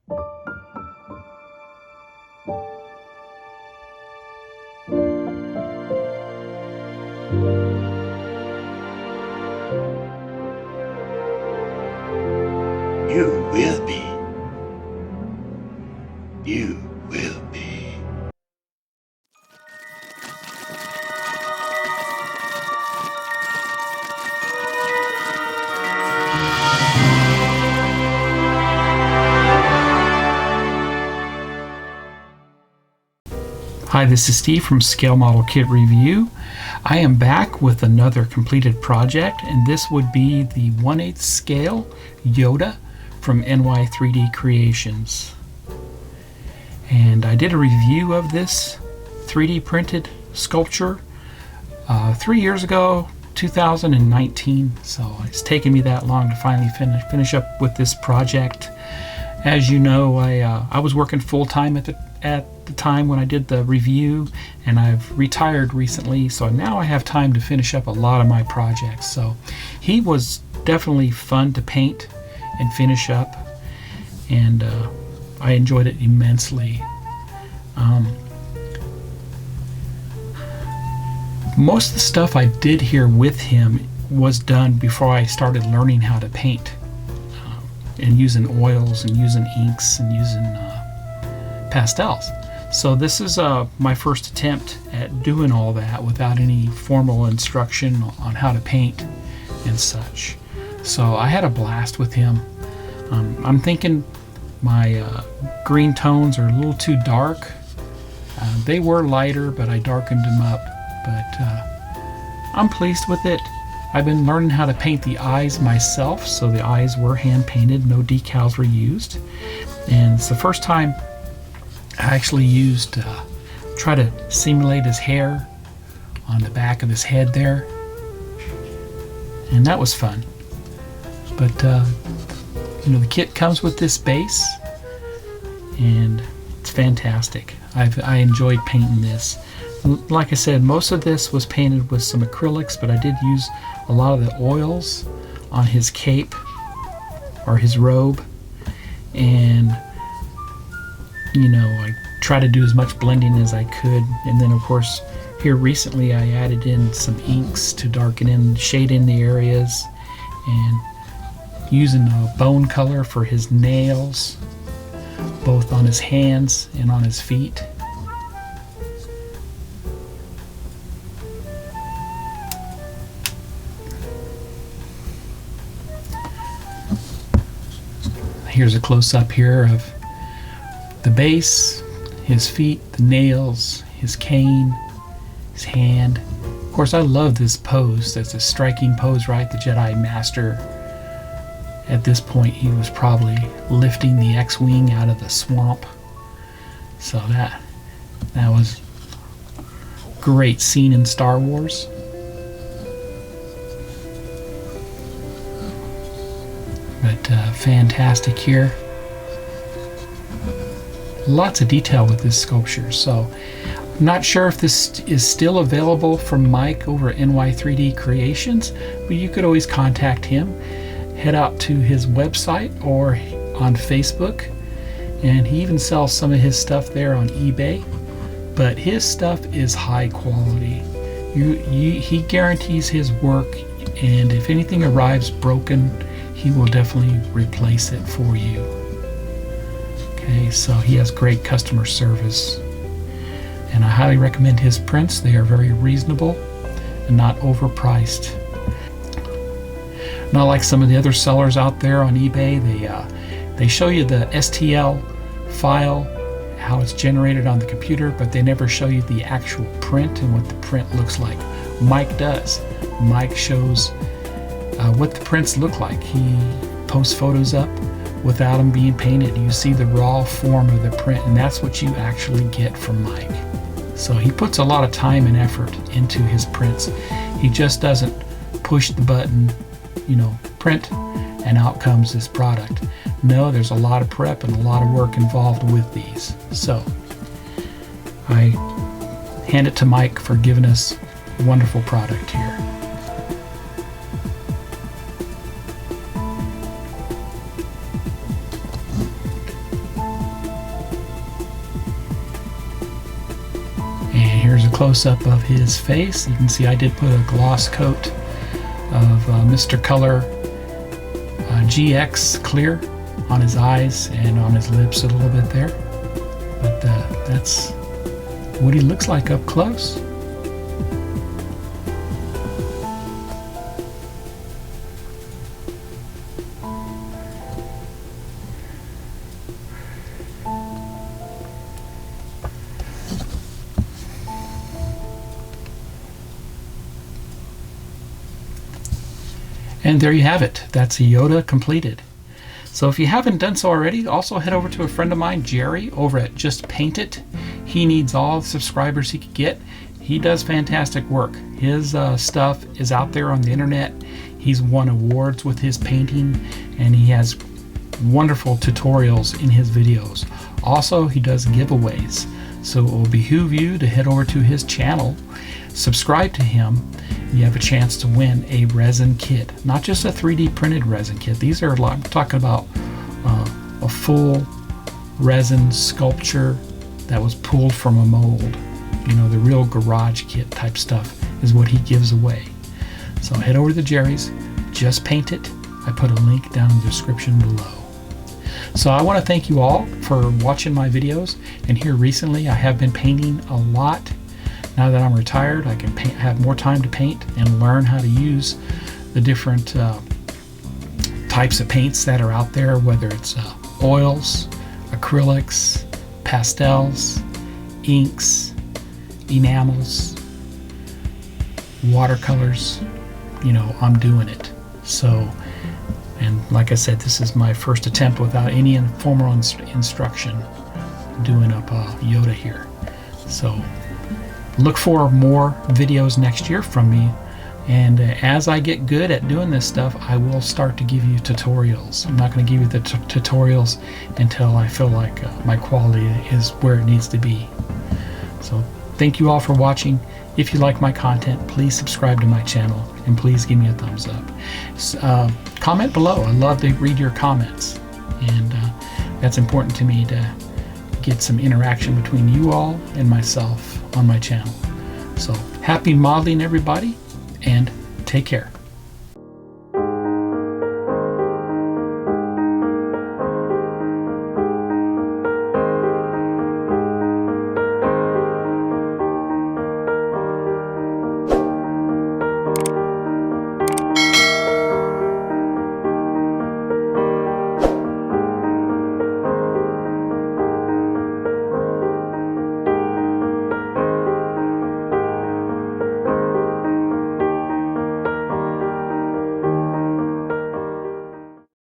You will be. You will be. Hi, this is Steve from Scale Model Kit Review. I am back with another completed project, and this would be the 1/8 scale Yoda from NY3D Creations. And I did a review of this 3D printed sculpture 3 years ago, 2019, so it's taken me that long to finally finish up with this project. As you know, I was working full-time at the time when I did the review, and I've retired recently, so now I have time to finish up a lot of my projects. So he was definitely fun to paint and finish up, and I enjoyed it immensely. Most of the stuff I did here with him was done before I started learning how to paint, and using oils and using inks and using pastels. So this is my first attempt at doing all that without any formal instruction on how to paint and such. So I had a blast with him. I'm thinking my green tones are a little too dark. They were lighter, but I darkened them up. But I'm pleased with it. I've been learning how to paint the eyes myself, so the eyes were hand painted, no decals were used. And it's the first time I actually used, try to simulate his hair on the back of his head there. And that was fun. But, the kit comes with this base, and it's fantastic. I enjoyed painting this. Like I said, most of this was painted with some acrylics, but I did use a lot of the oils on his cape or his robe, and I try to do as much blending as I could. And then of course here recently I added in some inks to darken in, shade in the areas, and using a bone color for his nails, both on his hands and on his feet. Here's a close-up here of the base, his feet, the nails, his cane, his hand. Of course, I love this pose. That's a striking pose, right? The Jedi Master. At this point, he was probably lifting the X-Wing out of the swamp. So that was a great scene in Star Wars. But fantastic here. Lots of detail with this sculpture. So I'm not sure if this is still available from Mike over at NY3D Creations, but you could always contact him. Head out to his website or on Facebook, and he even sells some of his stuff there on eBay. But his stuff is high quality. He guarantees his work, and if anything arrives broken, he will definitely replace it for you. Okay, so he has great customer service, and I highly recommend his prints. They are very reasonable and not overpriced. Not like some of the other sellers out there on eBay. They show you the STL file, how it's generated on the computer, but they never show you the actual print and what the print looks like. Mike does. Mike shows what the prints look like. He posts photos up without them being painted. You see the raw form of the print, and that's what you actually get from Mike. So he puts a lot of time and effort into his prints. He just doesn't push the button, print, and out comes this product. No, there's a lot of prep and a lot of work involved with these. So I hand it to Mike for giving us a wonderful product here. close-up of his face. You can see I did put a gloss coat of Mr. Color GX Clear on his eyes and on his lips a little bit there. But that's what he looks like up close. And there you have it. That's a Yoda completed. So if you haven't done so already, also head over to a friend of mine, Jerry, over at Just Paint It. He needs all the subscribers he could get. He does fantastic work. His stuff is out there on the internet. He's won awards with his painting, and he has wonderful tutorials in his videos. Also, he does giveaways. So it will behoove you to head over to his channel, subscribe to him. You have a chance to win a resin kit, not just a 3D printed resin kit. These are, I'm talking about a full resin sculpture that was pulled from a mold. You know, the real garage kit type stuff is what he gives away. So head over to Jerry's, Just Paint It. I put a link down in the description below. So I want to thank you all for watching my videos. And here recently I have been painting a lot. Now that I'm retired, I can have more time to paint and learn how to use the different types of paints that are out there, whether it's oils, acrylics, pastels, inks, enamels, watercolors. You know, I'm doing it. So, and like I said, this is my first attempt without any formal instruction doing up Yoda here. So look for more videos next year from me, and as I get good at doing this stuff, I will start to give you tutorials. I'm not going to give you the tutorials until I feel like my quality is where it needs to be. So thank you all for watching. If you like my content, please subscribe to my channel, and please give me a thumbs up. Comment below. I love to read your comments, and that's important to me to get some interaction between you all and myself on my channel. So happy modeling, everybody, and take care.